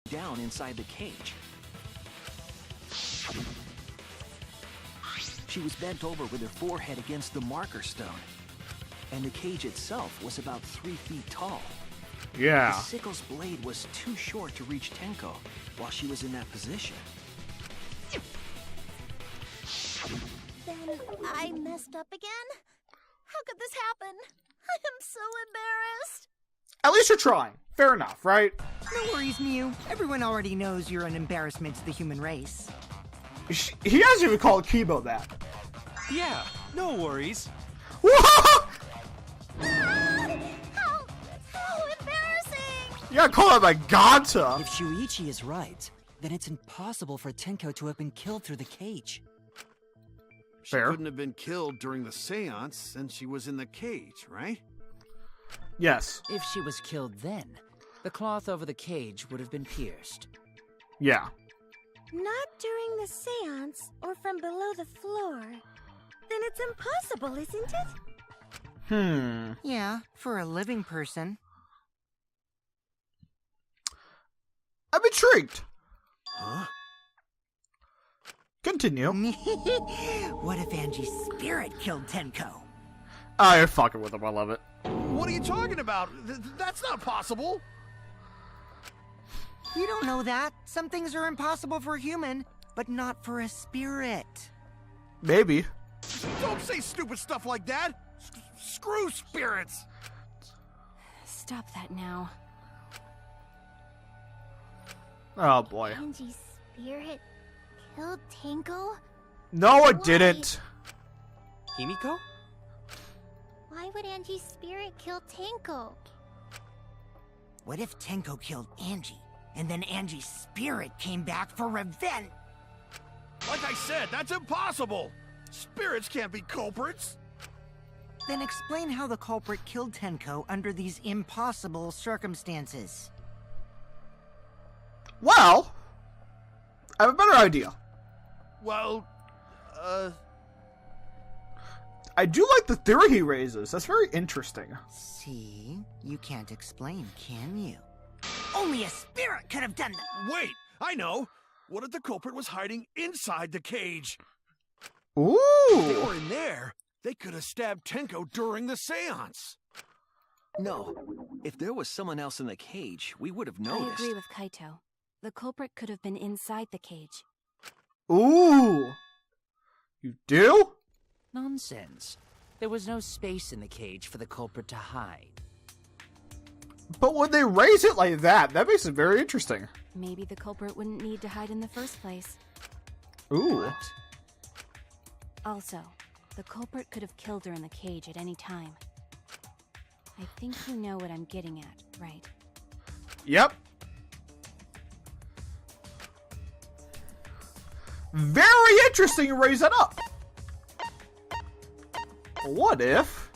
down inside the cage. She was bent over with her forehead against the marker stone, and the cage itself was about 3 feet tall. Yeah. The sickle's blade was too short to reach Tenko while she was in that position. Then I messed up again? How could this happen? I am so embarrassed. At least you're trying. Fair enough, right? No worries, Mew. Everyone already knows you're an embarrassment to the human race. He hasn't even called Kibo that. Yeah, no worries. How embarrassing! You gotta call him a Ganta. If Shuichi is right, then it's impossible for Tenko to have been killed through the cage. She Fair. couldn't have been killed during the seance since she was in the cage, right? Yes. If she was killed then, the cloth over the cage would have been pierced. Yeah. Not during the seance or from below the floor. Then it's impossible, isn't it? Yeah, for a living person. I'm intrigued. Huh? Continue. What if Angie's spirit killed Tenko? Oh, you're fucking with him. I love it. What are you talking about? That's not possible. You don't know that. Some things are impossible for a human, but not for a spirit. Maybe. Don't say stupid stuff like that. Screw spirits. Stop that now. Oh boy. Angie's spirit killed Tenko? No, it Why? didn't. Himiko? Why would Angie's spirit kill Tenko? What if Tenko killed Angie, and then Angie's spirit came back for revenge? Like I said, that's impossible. Spirits can't be culprits. Then explain how the culprit killed Tenko under these impossible circumstances. Well, I have a better idea. Well, I do like the theory he raises. That's very interesting. See? You can't explain, can you? Only a spirit could have done that! wait, I know. What if the culprit was hiding inside the cage? Ooh. If they were in there, they could have stabbed Tenko during the seance. No, if there was someone else in the cage, we would have I noticed. agree with Kaito. The culprit could have been inside the cage. Ooh. You do? Nonsense. There was no space in the cage for the culprit to hide. But when they raise it like that makes it very interesting. Maybe the culprit wouldn't need to hide in the first place. Ooh. What? Also, the culprit could have killed her in the cage at any time. I think you know what I'm getting at, right? Yep. Very interesting to raise that up. What if...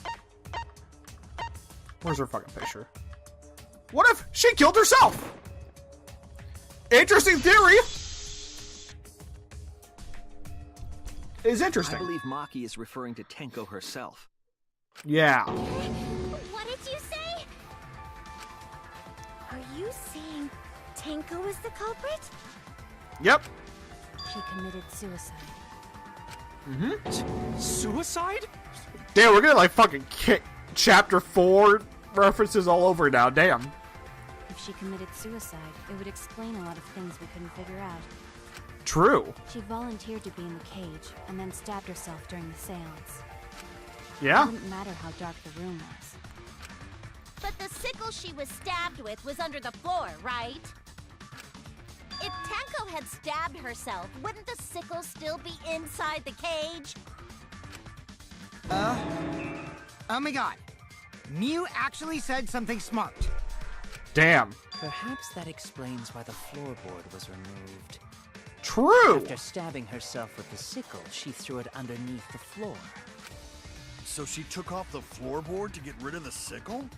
Where's her fucking picture? What if she killed herself? Interesting theory. Is interesting. I believe Maki is referring to Tenko herself. Yeah. What did you say? Are you saying Tenko is the culprit? Yep. She committed suicide. Suicide? Damn, we're gonna like fucking kick chapter 4 references all over now. Damn. If she committed suicide, it would explain a lot of things we couldn't figure out. True. She volunteered to be in the cage and then stabbed herself during the seance. Yeah. It wouldn't matter how dark the room was. But the sickle she was stabbed with was under the floor, right? If Tenko had stabbed herself, wouldn't the sickle still be inside the cage? Oh my god. Mew actually said something smart. Damn. Perhaps that explains why the floorboard was removed. True. After stabbing herself with the sickle, she threw it underneath the floor. So she took off the floorboard to get rid of the sickle?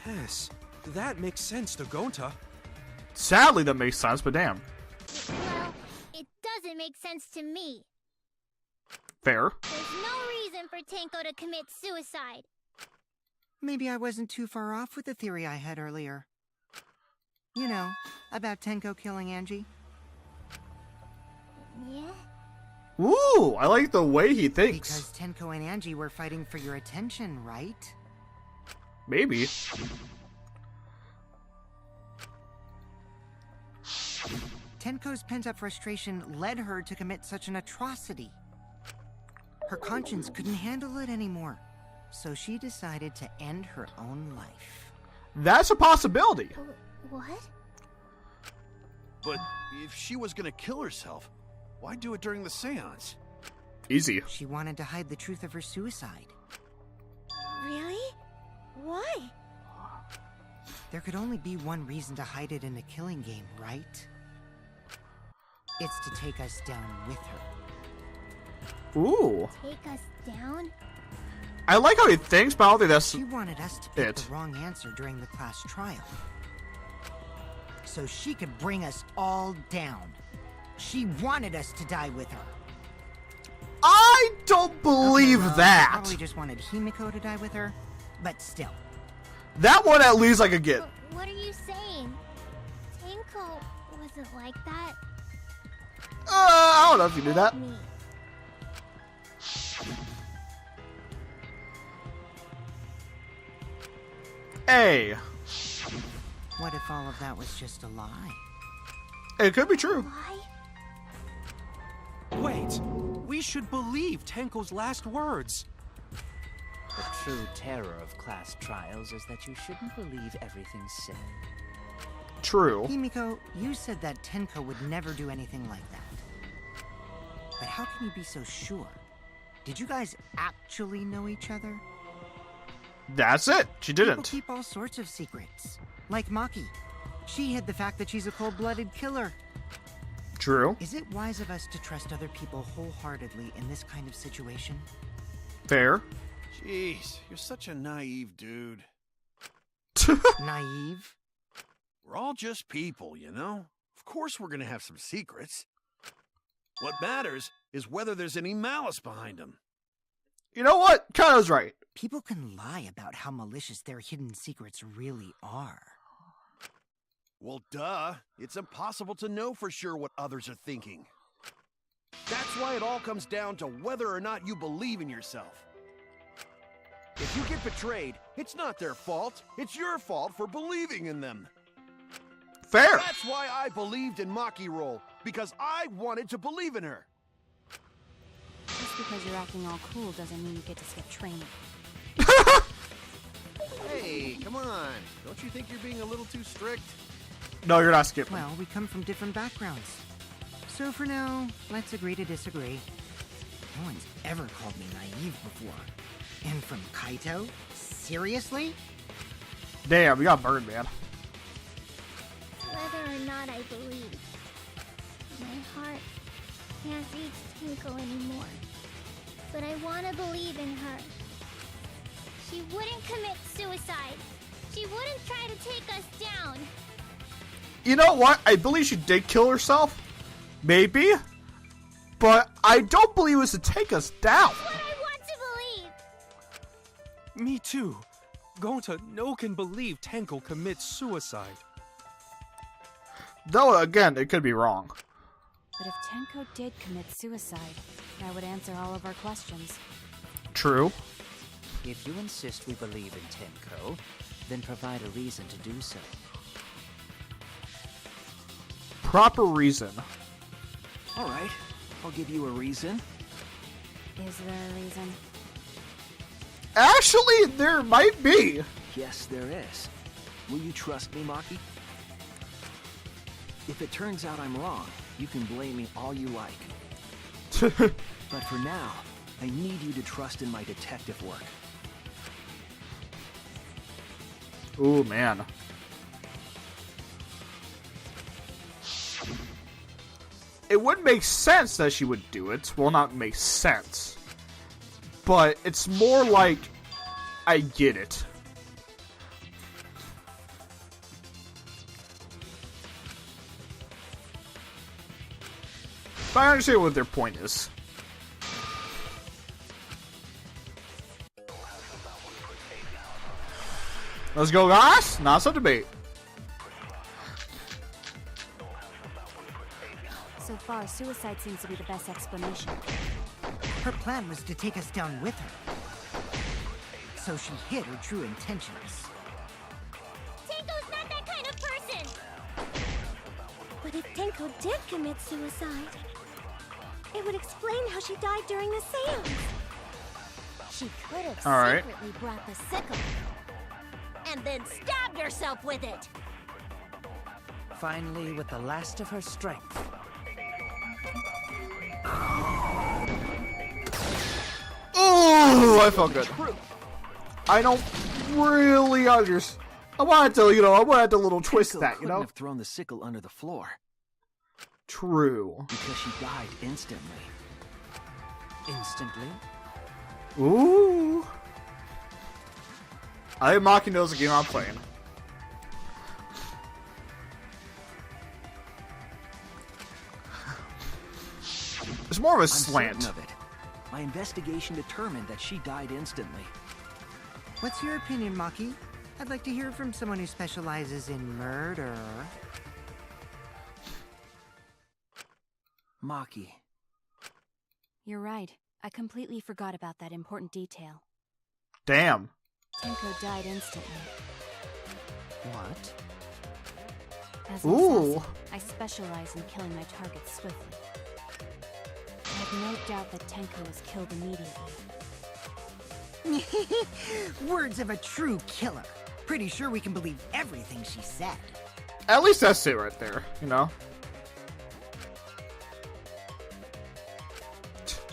Yes, that makes sense to Gonta. Sadly, that makes sense, but damn. Well, it doesn't make sense to me. Fair. There's no reason for Tenko to commit suicide. Maybe I wasn't too far off with the theory I had earlier. You know, about Tenko killing Angie. Yeah? Ooh, I like the way he thinks. Because Tenko and Angie were fighting for your attention, right? Maybe. Tenko's pent-up frustration led her to commit such an atrocity. Her conscience couldn't handle it anymore, so she decided to end her own life. That's a possibility. What? But if she was gonna kill herself, why do it during the seance? Easy. She wanted to hide the truth of her suicide. Really? Why? There could only be one reason to hide it in a killing game, right? It's to take us down with her. Ooh. Take us down? I like how he thinks, but I don't think that's She wanted us to pick it. the wrong answer during the class trial. So she could bring us all down. She wanted us to die with her. I don't believe Okay, well, that. She probably just wanted Himiko to die with her, but still. That one at least I could get. What are you saying? Tenko wasn't like that. I don't know if you knew that. Me. Hey, What if all of that was just a lie? it could be true. Why? Wait, we should believe Tenko's last words. The true terror of class trials is that you shouldn't believe everything said. True. Himiko, you said that Tenko would never do anything like that. But how can you be so sure? Did you guys actually know each other? That's it. She People didn't. keep all sorts of secrets. Like Maki. She hid the fact that she's a cold-blooded killer. True. Is it wise of us to trust other people wholeheartedly in this kind of situation? Fair. Jeez, you're such a naive dude. Naive? We're all just people, you know? Of course we're gonna have some secrets. What matters is whether there's any malice behind them. You know what? Kano's right. People can lie about how malicious their hidden secrets really are. Well, duh. It's impossible to know for sure what others are thinking. That's why it all comes down to whether or not you believe in yourself. If you get betrayed, it's not their fault. It's your fault for believing in them. Fair. That's why I believed in Maki Roll, because I wanted to believe in her. Just because you're acting all cool doesn't mean you get to skip training. Hey, come on. Don't you think you're being a little too strict? No, you're not skipping. Well, we come from different backgrounds. So for now, let's agree to disagree. No one's ever called me naive before. And from Kaito? Seriously? Damn, we got burned, man. Whether or not I believe, my heart can't reach Tenko anymore. But I want to believe in her. She wouldn't commit suicide. She wouldn't try to take us down. You know what? I believe she did kill herself. Maybe. But I don't believe it was to take us down. That's what I want to believe. Me too. Gonta no can believe Tenko commits suicide. Though, again, it could be wrong. But if Tenko did commit suicide, that would answer all of our questions. True. If you insist we believe in Tenko, then provide a reason to do so. Proper reason. All right, I'll give you a reason. Is there a reason? Actually, there might be. Yes, there is. Will you trust me, Maki? If it turns out I'm wrong, you can blame me all you like. But for now, I need you to trust in my detective work. Ooh, man. It would make sense that she would do it. Well, not make sense. But it's more like, I get it. But I understand what their point is. Let's go, guys. Not some debate. So far, suicide seems to be the best explanation. Her plan was to take us down with her. So she hid her true intentions. Tenko's not that kind of person! But if Tenko did commit suicide, it would explain how she died during the seance. She could have secretly brought the sickle. And then stabbed herself with it! Finally, with the last of her strength. Oh, I felt good. I don't really understand. I wanted to, I wanted to little twist Tenko that, couldn't have thrown the sickle under the floor. True. Because she died instantly. Instantly? Ooh. I think Maki knows the game I'm playing. It's more of a slant. Certain of it. My investigation determined that she died instantly. What's your opinion, Maki? I'd like to hear from someone who specializes in murder. Maki. You're right. I completely forgot about that important detail. Damn. Tenko died instantly. What? As an assassin, I specialize in killing my targets swiftly. I have no doubt that Tenko was killed immediately. Words of a true killer. Pretty sure we can believe everything she said. At least that's it right there,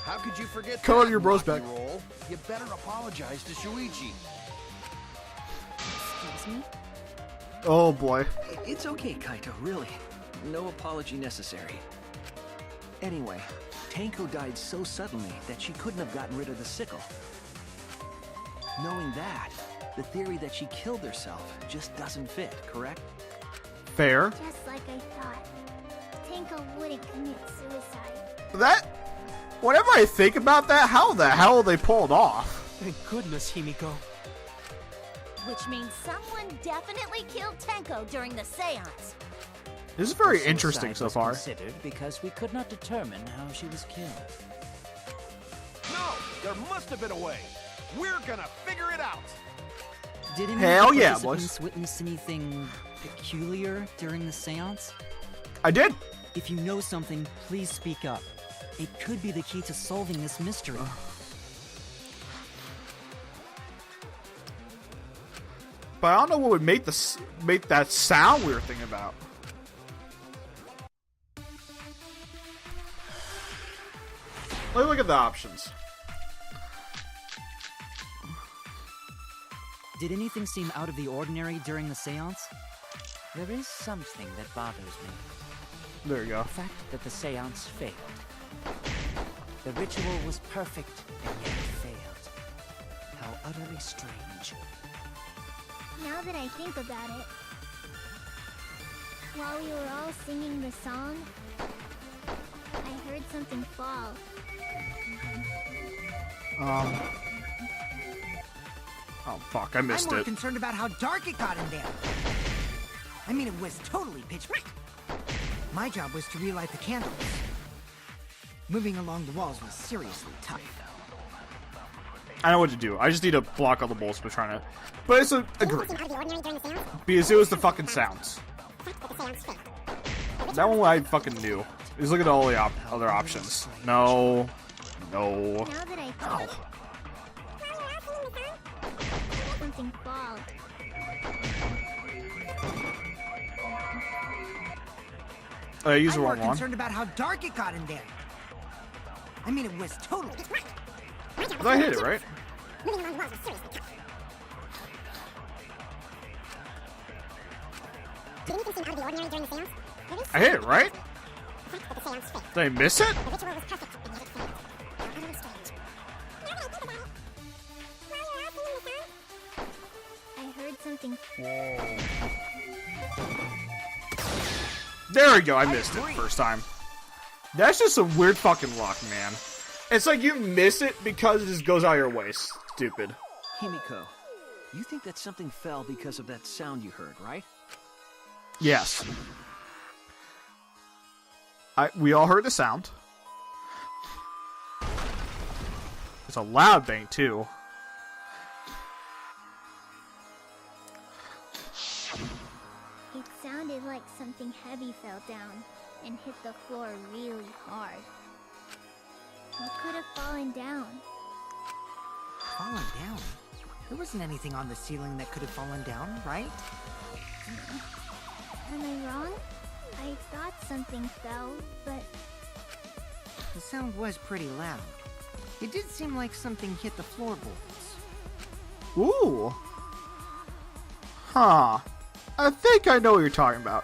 How could you forget Call that, your bros Rocky back. Roll? You better apologize to Shuichi. Excuse me? Oh boy. It's okay, Kaito, really. No apology necessary. Anyway, Tenko died so suddenly that she couldn't have gotten rid of the sickle. Knowing that, the theory that she killed herself just doesn't fit, correct? Fair. Just like I thought. Tenko wouldn't commit suicide. Whenever I think about that, how the hell they pulled off? Thank goodness, Himiko. Which means someone definitely killed Tenko during the seance. This is very Suicide interesting so was far. Considered because we could not determine how she was killed. No, there must have been a way. We're gonna figure it out. Did any Hell of the yeah, participants boys. witness anything peculiar during the seance? I did. If you know something, please speak up. It could be the key to solving this mystery. But I don't know what would make that sound we were thinking about. Let me look at the options. Did anything seem out of the ordinary during the seance? There is something that bothers me. There you go. The fact that the seance failed. The ritual was perfect, and yet it failed. How utterly strange. Now that I think about it, while we were all singing the song, I heard something fall. Oh fuck, I missed I'm more it. concerned about how dark it got in there. I mean, it was totally pitch black. My job was to relight the candles. Moving along the walls was seriously tough. I know what to do. I just need to block all the bullets we're trying to. But it's agree. Because it was the fucking sounds. That one I fucking knew. Just look at all the other options. No. No. Now that I think something fall. I used the I'm more wrong one. concerned about how dark it got in there. I mean, it was totally. I thought I hit it, right? I hit it, right? Did I miss it? I heard something. There we go, I missed it first time. That's just some weird fucking luck, man. It's like you miss it because it just goes out of your way. Stupid. Himiko, you think that something fell because of that sound you heard, right? Yes. We all heard the sound. It's a loud bang, too. It sounded like something heavy fell down and hit the floor really hard. What could have fallen down? Fallen down? There wasn't anything on the ceiling that could have fallen down, right? Am I wrong? I thought something fell, but... The sound was pretty loud. It did seem like something hit the floorboards. Ooh. Huh. I think I know what you're talking about.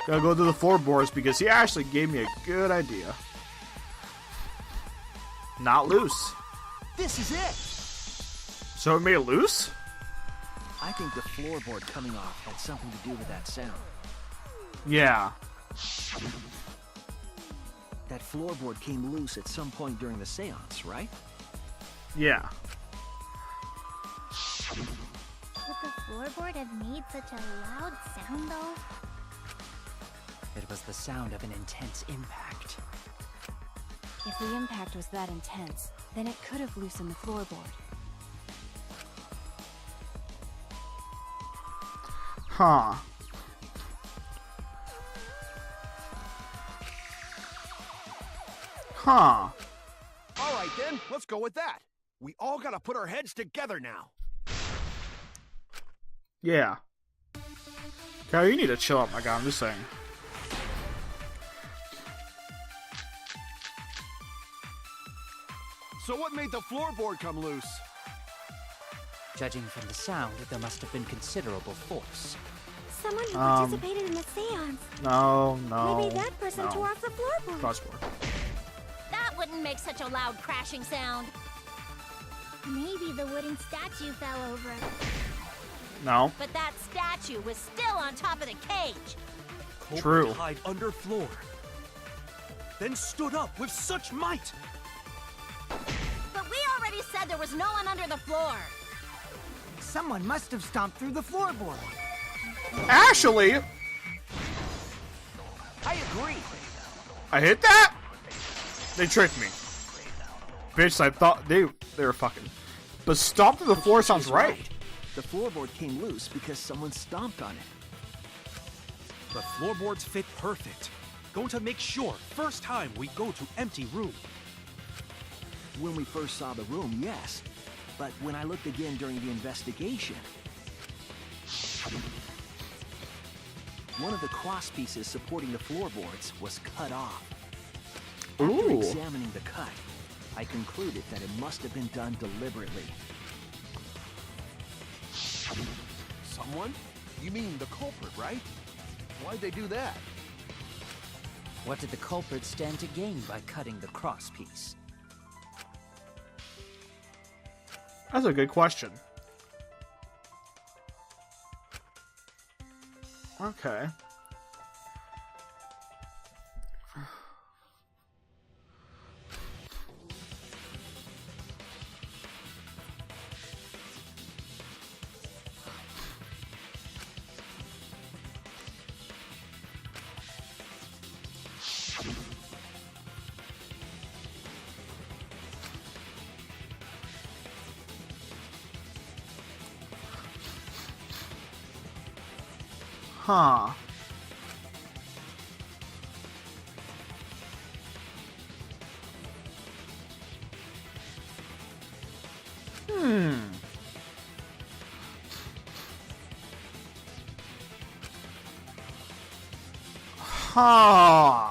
Gotta go to the floorboards because he actually gave me a good idea. Not loose. This is it! So it made it loose? I think the floorboard coming off had something to do with that sound. Yeah. That floorboard came loose at some point during the seance, right? Yeah. Could the floorboard have made such a loud sound, though? It was the sound of an intense impact. If the impact was that intense, then it could have loosened the floorboard. Huh. Huh. All right then, let's go with that. We all gotta put our heads together now. Yeah. Kyle, you need to chill out, my guy. I'm just saying. So what made the floorboard come loose? Judging from the sound, there must have been considerable force. Someone who participated in the seance. No. Maybe that person tore off the floorboard. Crossboard. That wouldn't make such a loud crashing sound. Maybe the wooden statue fell over. No. But that statue was still on top of the cage. True. Hide under floor. Then stood up with such might. But we already said there was no one under the floor. Someone must have stomped through the floorboard. Actually, I agree. I hit that? They tricked me. Bitch, I thought they were fucking. But stomp to the floor sounds right. The floorboard came loose because someone stomped on it. The floorboards fit perfect. Going to make sure first time we go to empty room. When we first saw the room, yes. But when I looked again during the investigation, one of the cross pieces supporting the floorboards was cut off. After Ooh. examining the cut, I concluded that it must have been done deliberately. Someone? You mean the culprit, right? Why'd they do that? What did the culprit stand to gain by cutting the cross piece? That's a good question. Okay. Huh. Huh.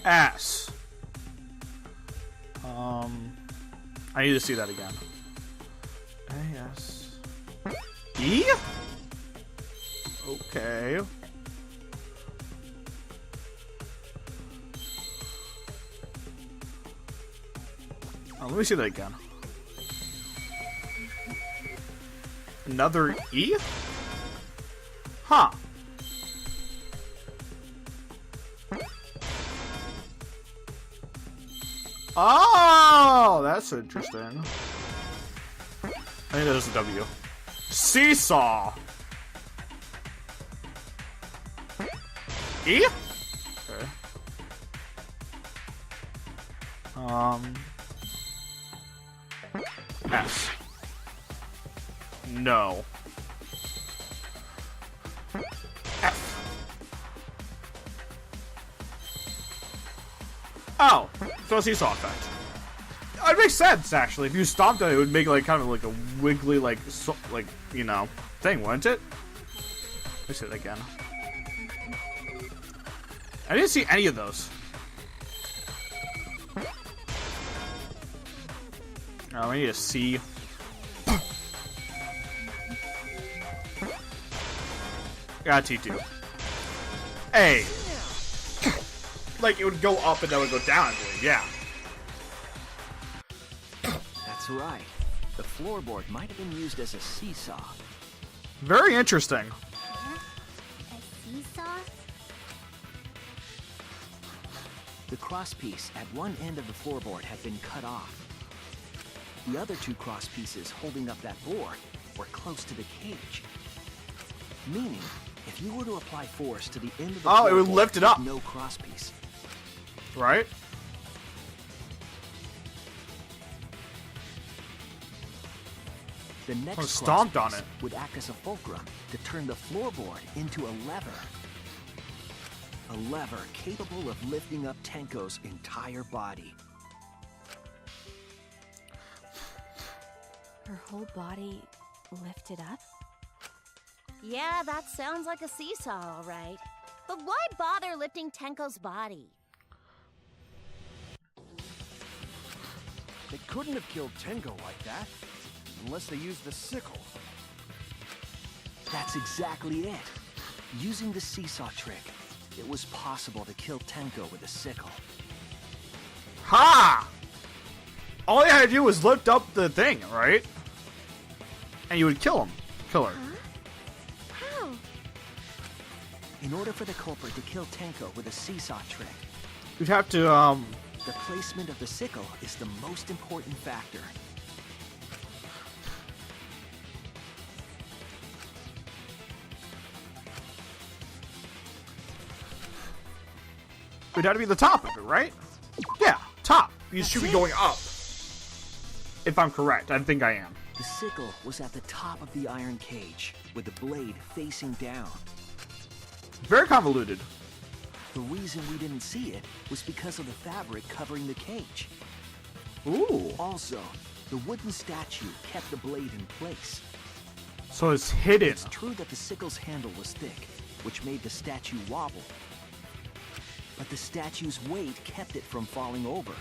Ass. I need to see that again. A-S. E? Okay. Oh, let me see that again. Another E? Huh. Oh, that's interesting. I think that is a W. Seesaw. E? Okay. S. No. F. Oh, so a seesaw effect. It makes sense actually. If you stomped on it, it would make like kind of like a wiggly like you know thing, wouldn't it? Let me see it again. I didn't see any of those. Oh, we need a C. Got T2. A. Like it would go up and then it would go down, I believe. Yeah. That's right. The floorboard might have been used as a seesaw. Very interesting. A seesaw? The crosspiece at one end of the floorboard had been cut off. The other two crosspieces holding up that board were close to the cage. Meaning, if you were to apply force to the end of the it would floorboard lift it up. with no crosspiece. Right? The next stomped on crosspiece it. would act as a fulcrum to turn the floorboard into a lever. A lever capable of lifting up Tenko's entire body. Her whole body lifted up? Yeah, that sounds like a seesaw, all right. But why bother lifting Tenko's body? They couldn't have killed Tenko like that. Unless they used the sickle. That's exactly it. Using the seesaw trick, it was possible to kill Tenko with a sickle. Ha! All you had to do was lift up the thing, right? And you would kill him. Kill her. How? In order for the culprit to kill Tenko with a seesaw trick, You'd have to, the placement of the sickle is the most important factor. It'd have to be the top of it, right? Yeah, top. You should be going up. If I'm correct. I think I am. The sickle was at the top of the iron cage, with the blade facing down. Very convoluted. The reason we didn't see it was because of the fabric covering the cage. Ooh. Also, the wooden statue kept the blade in place. So it's hidden. It's true that the sickle's handle was thick, which made the statue wobble. But the statue's weight kept it from falling over.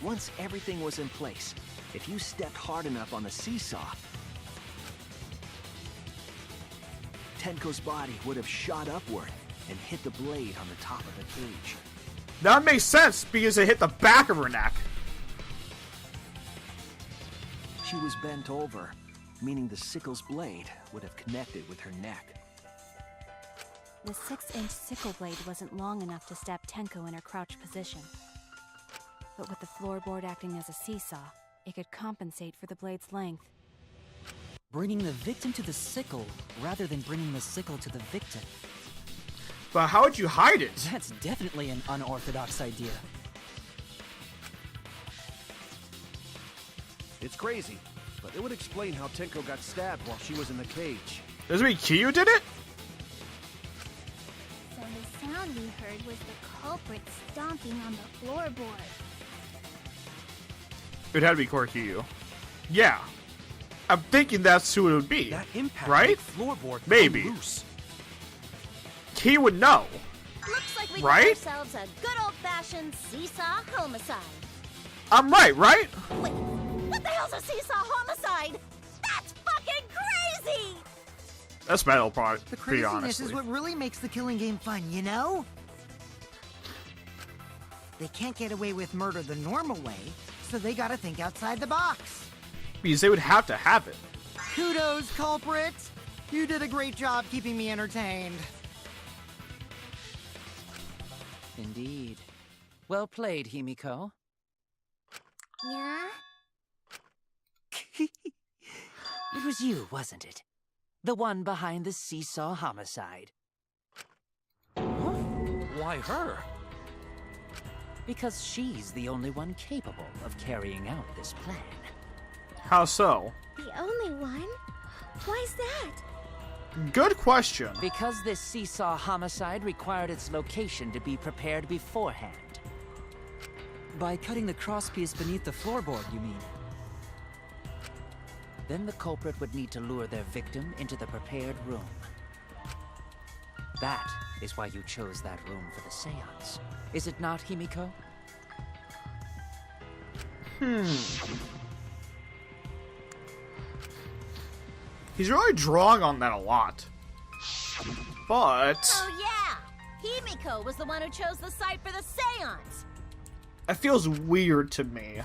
Once everything was in place, if you stepped hard enough on the seesaw, Tenko's body would have shot upward and hit the blade on the top of the cage. That makes sense because it hit the back of her neck. She was bent over, meaning the sickle's blade would have connected with her neck. The 6-inch sickle blade wasn't long enough to stab Tenko in her crouch position. But with the floorboard acting as a seesaw, it could compensate for the blade's length. Bringing the victim to the sickle rather than bringing the sickle to the victim. But how would you hide it? That's definitely an unorthodox idea. It's crazy, but it would explain how Tenko got stabbed while she was in the cage. Does it mean Kiyu did it? So the sound we heard was the culprit stomping on the floorboard. It had to be Kiyu. Yeah. I'm thinking that's who it would be. That impact right? made floorboard come Maybe. loose. He would know. Looks like we Right? got ourselves a good old-fashioned seesaw homicide. I'm right? Wait, what the hell's a seesaw homicide? That's fucking crazy! That's metal part, The pretty craziness honestly. is what really makes the killing game fun, you know? They can't get away with murder the normal way, so they gotta think outside the box. Because they would have to have it. Kudos, culprit! You did a great job keeping me entertained. Indeed. Well played, Himiko. Yeah? It was you, wasn't it? The one behind the seesaw homicide. Why her? Because she's the only one capable of carrying out this plan. How so? The only one? Why's that? Good question. Because this seesaw homicide required its location to be prepared beforehand. By cutting the crosspiece beneath the floorboard, you mean? Then the culprit would need to lure their victim into the prepared room. That is why you chose that room for the seance. Is it not, Himiko? He's really drawing on that a lot. But Oh yeah! Himiko was the one who chose the site for the seance! it feels weird to me.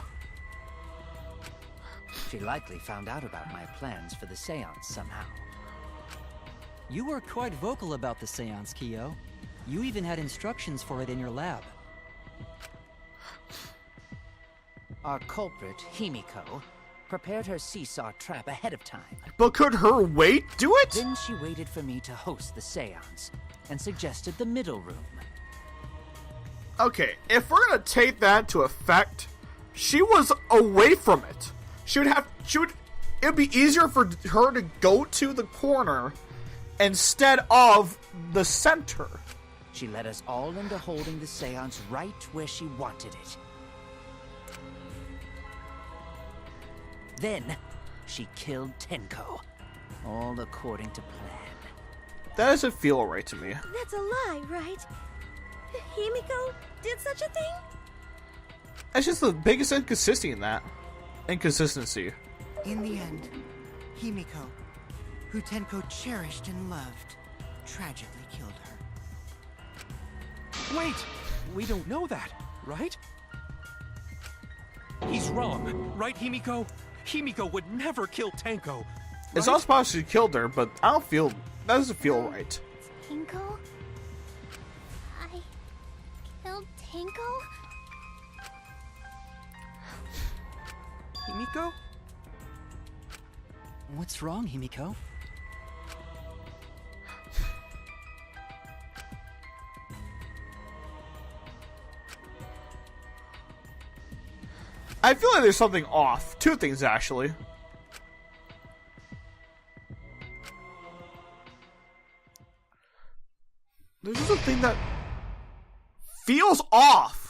She likely found out about my plans for the seance somehow. You were quite vocal about the seance, Kyo. You even had instructions for it in your lab. Our culprit, Himiko, prepared her seesaw trap ahead of time. But could her weight do it? Then she waited for me to host the seance and suggested the middle room. Okay, if we're gonna take that to effect, she was away from it. It'd be easier for her to go to the corner instead of the center. She led us all into holding the seance right where she wanted it. Then, she killed Tenko, all according to plan. That doesn't feel right to me. That's a lie, right? Himiko did such a thing? That's just the biggest inconsistency in that. Inconsistency. In the end, Himiko, who Tenko cherished and loved, tragically killed her. Wait! We don't know that, right? He's wrong, right, Himiko? Himiko would never kill Tenko. It's right? not possible she killed her, but I don't feel... That doesn't feel right. Tenko? I killed Tenko? Himiko? What's wrong, Himiko? I feel like there's something off. Two things, actually. There's just a thing that feels off.